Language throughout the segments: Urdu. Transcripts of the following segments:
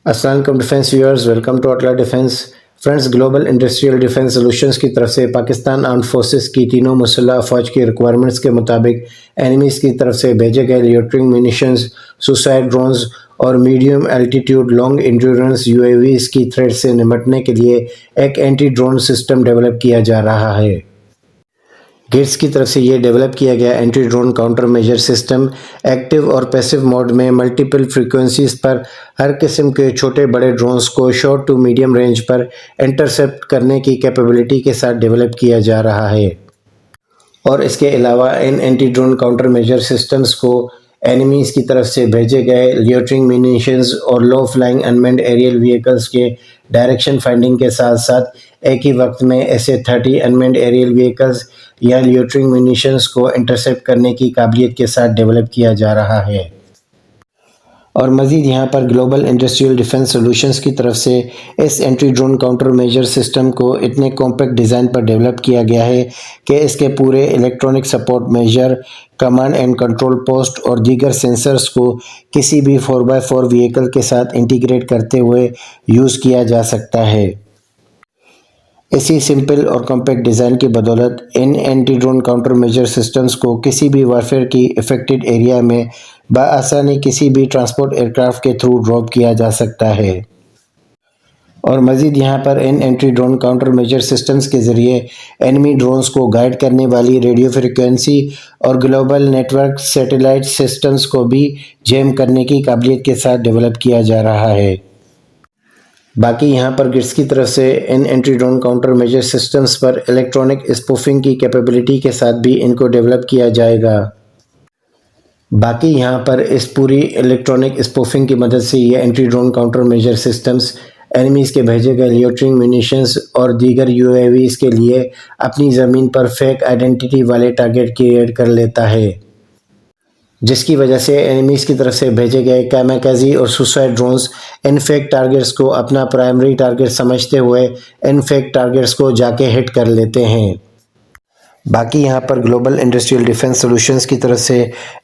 السلام علیکم defence viewers, welcome to Atla defence friends. Global industrial defence solutions کی طرف سے پاکستان آرمڈ فورسز کی تینوں مسلح افواج کی ریکوائرمنٹس کے مطابق اینیمیز کی طرف سے بھیجے گئے لیوٹرنگ مینیشنز، سوسائڈ ڈرونز اور medium altitude long endurance UAVs کی تھریٹ سے نمٹنے کے لیے ایک اینٹی ڈرون سسٹم ڈیولپ کیا جا رہا ہے۔ گیٹس کی طرف سے یہ ڈیولپ کیا گیا anti drone counter major system active اور پیسیو موڈ میں ملٹیپل فریکوینسیز پر ہر قسم کے چھوٹے بڑے ڈرونز کو شارٹ ٹو میڈیم رینج پر انٹرسیپٹ کرنے کی کیپیبلٹی کے ساتھ ڈیولپ کیا جا رہا ہے، اور اس کے علاوہ ان anti drone counter major systems کو اینیمیز کی طرف سے بھیجے گئے لیوٹرنگ مینیشنز اور low flying unmanned aerial vehicles کے ڈائریکشن فائنڈنگ کے ساتھ ساتھ ایک ہی وقت میں ایسے 30 انمینڈ ایریل وہیکلز یا لیوٹرنگ مینیشنز کو انٹرسیپٹ کرنے کی قابلیت کے ساتھ ڈیولپ کیا جا رہا ہے۔ اور مزید یہاں پر گلوبل انڈسٹریل ڈیفینس سولوشنز کی طرف سے اس anti drone counter major system کو اتنے کمپیکٹ ڈیزائن پر ڈیولپ کیا گیا ہے کہ اس کے پورے electronic support measure, command and control post اور دیگر سینسرز کو کسی بھی 4x4 وہیکل کے ساتھ انٹیگریٹ کرتے ہوئے یوز کیا جا سکتا ہے۔ اسی سمپل اور کمپیکٹ ڈیزائن کی بدولت ان anti drone counter major systems کو کسی بھی وارفیئر کی افیکٹڈ ایریا میں بآسانی کسی بھی ٹرانسپورٹ ایئرکرافٹ کے تھرو ڈراپ کیا جا سکتا ہے۔ اور مزید یہاں پر ان anti drone counter major systems کے ذریعے اینیمی ڈرونز کو گائیڈ کرنے والی ریڈیو فریکوینسی اور global network satellite systems کو بھی جیم کرنے کی قابلیت کے ساتھ ڈیولپ کیا جا رہا ہے۔ باقی یہاں پر گٹس کی طرف سے ان anti drone counter major systems پر الیکٹرانک اسپوفنگ کی کیپیبلٹی کے ساتھ بھی ان کو ڈیولپ کیا جائے گا۔ باقی یہاں پر اس پوری الیکٹرانک اسپوفنگ کی مدد سے یہ anti drone counter major systems enemies کے بھیجے گئے لیوٹرنگ مینیشنز اور دیگر UAVs کے لیے اپنی زمین پر فیک آئیڈینٹی والے ٹارگٹ کریٹ کر لیتا ہے، جس کی وجہ سے اینیمیز کی طرف سے بھیجے گئے کیمیکازی اور سوسائڈ ڈرونز ان فیک ٹارگٹس کو اپنا پرائمری ٹارگٹ سمجھتے ہوئے ان فیک ٹارگٹس کو جا کے ہٹ کر لیتے ہیں۔ باقی یہاں پر گلوبل انڈسٹریل ڈیفینس سولوشنز کی طرف سے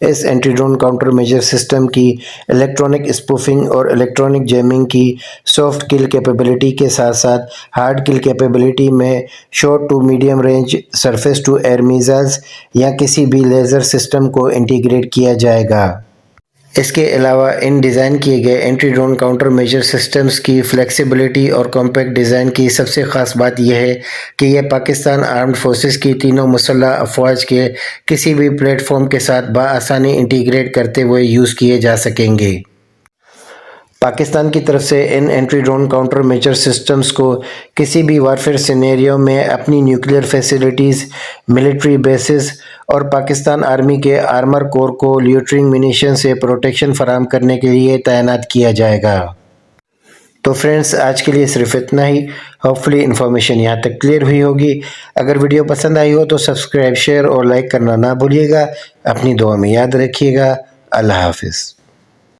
اس anti drone counter major system کی الیکٹرانک اسپوفنگ اور الیکٹرانک جیمنگ کی سافٹ کل کیپیبلٹی کے ساتھ ساتھ ہارڈ کل کیپیبلٹی میں short to medium range surface to air missiles یا کسی بھی لیزر سسٹم کو انٹیگریٹ کیا جائے گا۔ اس کے علاوہ ان ڈیزائن کیے گئے anti drone counter major systems کی فلیکسیبلٹی اور کمپیکٹ ڈیزائن کی سب سے خاص بات یہ ہے کہ یہ پاکستان آرمڈ فورسز کی تینوں مسلح افواج کے کسی بھی پلیٹ فارم کے ساتھ بآسانی انٹیگریٹ کرتے ہوئے یوز کیے جا سکیں گے۔ پاکستان کی طرف سے ان anti drone counter major systems کو کسی بھی وارفیئر سینیریو میں اپنی نیوکلیئر فیسلٹیز، ملٹری بیسز اور پاکستان آرمی کے آرمر کور کو لیوٹرنگ مینیشن سے پروٹیکشن فراہم کرنے کے لیے تعینات کیا جائے گا۔ تو فرینڈز، آج کے لیے صرف اتنا ہی۔ ہوپفلی انفارمیشن یہاں تک کلیئر ہوئی ہوگی۔ اگر ویڈیو پسند آئی ہو تو سبسکرائب، شیئر اور لائک کرنا نہ بھولیے گا۔ اپنی دعا میں یاد رکھیے گا۔ اللہ حافظ۔